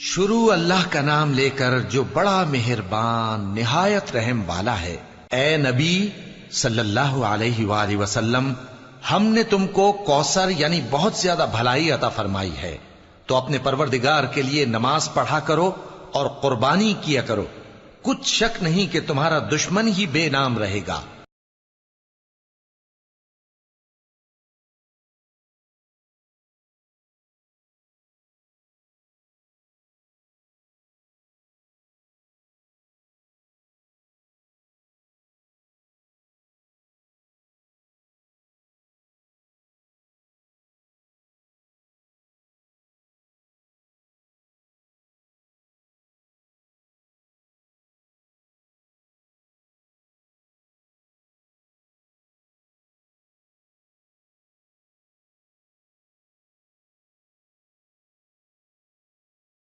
शुरू अल्लाह का नाम लेकर जो बड़ा मेहरबान निहायत रहम वाला है। ए नबी सल्लल्लाहु अलैहि वसल्लम, हमने तुमको कौसर यानी बहुत ज्यादा भलाई अता फरमाई है, तो अपने परवरदिगार के लिए नमाज पढ़ा करो और कुर्बानी किया करो। कुछ शक नहीं कि तुम्हारा दुश्मन ही बेनाम रहेगा।